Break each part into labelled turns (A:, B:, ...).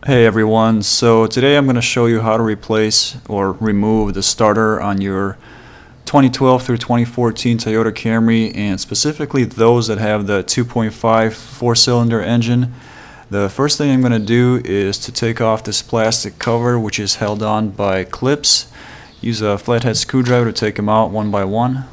A: Hey everyone, so today I'm going to show you how to replace or remove the starter on your 2012 through 2014 Toyota Camry, and specifically those that have the 2.5 four-cylinder engine. The first thing I'm going to do is to take off this plastic cover, which is held on by clips. Use a flathead screwdriver to take them out one by one.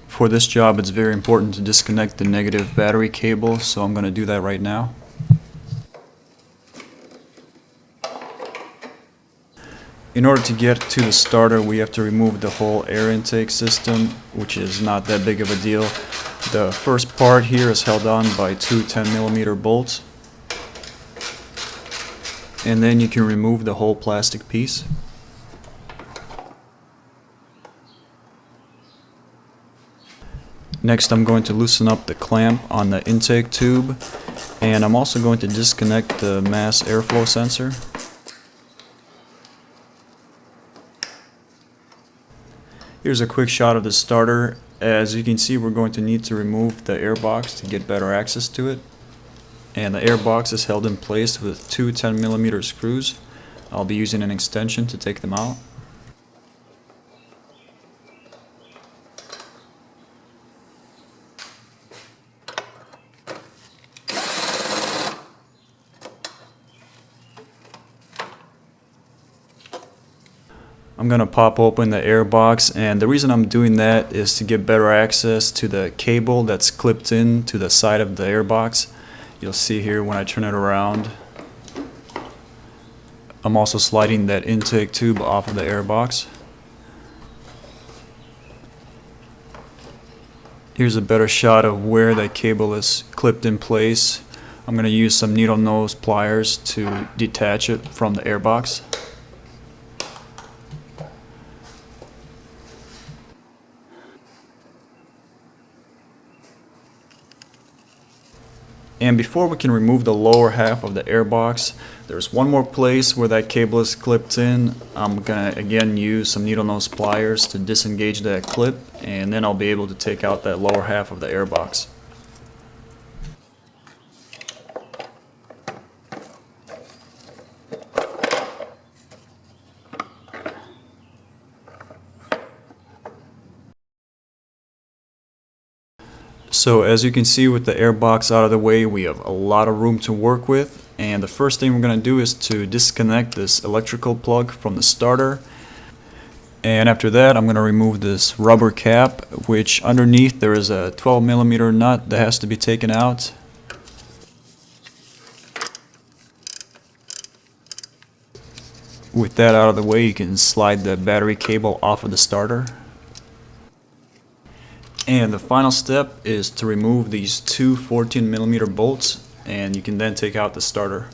A: For this job, it's very important to disconnect the negative battery cable, so I'm going to do that right now. In order to get to the starter, we have to remove the whole air intake system, which is not that big of a deal. The first part here is held on by two 10mm bolts, and then you can remove the whole plastic piece. Next, I'm going to loosen up the clamp on the intake tube, and I'm also going to disconnect the mass airflow sensor. Here's a quick shot of the starter. As you can see, we're going to need to remove the air box to get better access to it. And the air box is held in place with two 10mm screws. I'll be using an extension to take them out. I'm going to pop open the air box, and the reason I'm doing that is to get better access to the cable that's clipped in to the side of the air box. You'll see here when I turn it around, I'm also sliding that intake tube off of the air box. Here's a better shot of where that cable is clipped in place. I'm going to use some needle nose pliers to detach it from the air box. And before we can remove the lower half of the air box, there's one more place where that cable is clipped in. I'm going to again use some needle nose pliers to disengage that clip, and then I'll be able to take out that lower half of the air box. So as you can see, with the air box out of the way, we have a lot of room to work with, and the first thing we're going to do is to disconnect this electrical plug from the starter. And after that, I'm going to remove this rubber cap, which underneath there is a 12mm nut that has to be taken out. With that out of the way, you can slide the battery cable off of the starter. And the final step is to remove these two 14mm bolts, and you can then take out the starter.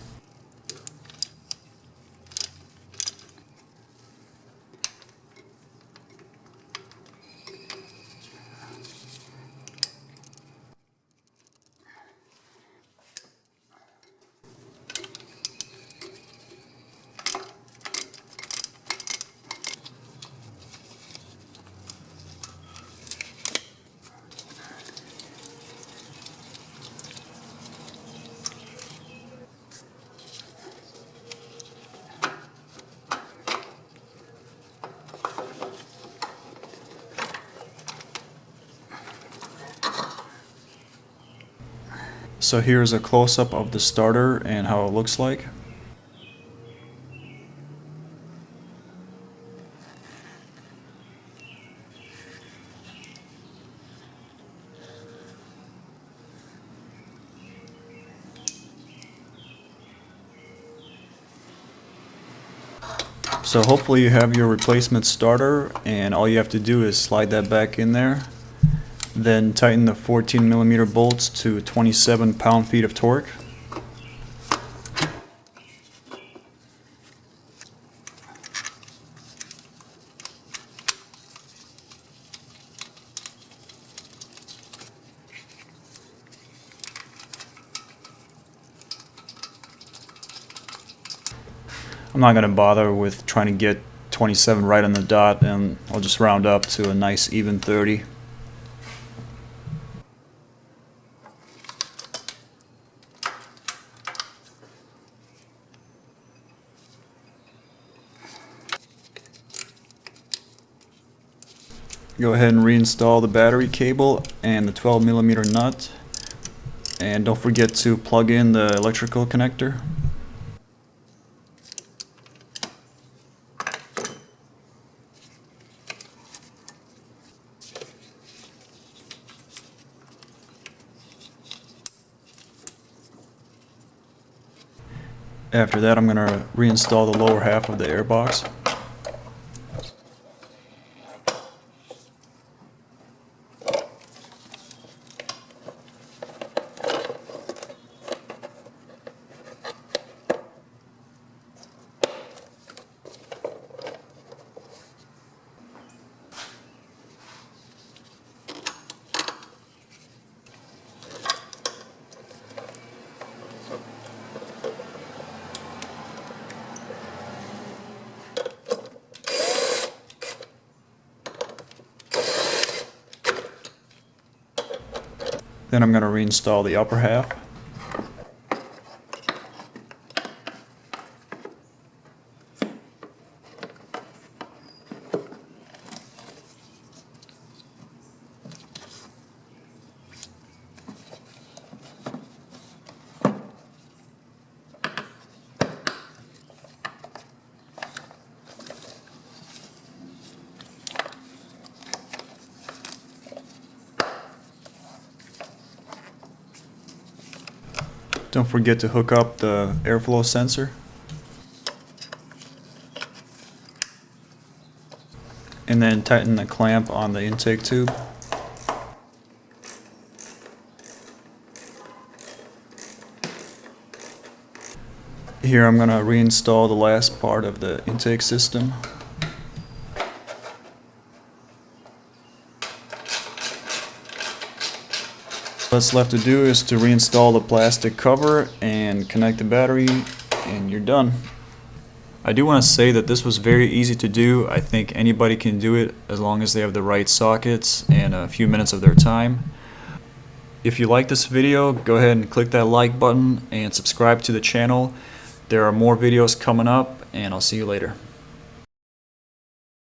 A: So here's a close-up of the starter and how it looks like. So hopefully you have your replacement starter, and all you have to do is slide that back in there. Then tighten the 14mm bolts to 27 pound-feet of torque. I'm not going to bother with trying to get 27 right on the dot, and I'll just round up to a nice even 30. Go ahead and reinstall the battery cable and the 12mm nut, and don't forget to plug in the electrical connector. After that, I'm going to reinstall the lower half of the airbox. Then I'm going to reinstall the upper half. Don't forget to hook up the airflow sensor. And then tighten the clamp on the intake tube. Here I'm going to reinstall the last part of the intake system. What's left to do is to reinstall the plastic cover and connect the battery, and you're done. I do want to say that this was very easy to do. I think anybody can do it as long as they have the right sockets and a few minutes of their time. If you like this video, go ahead and click that like button and subscribe to the channel. There are more videos coming up, and I'll see you later.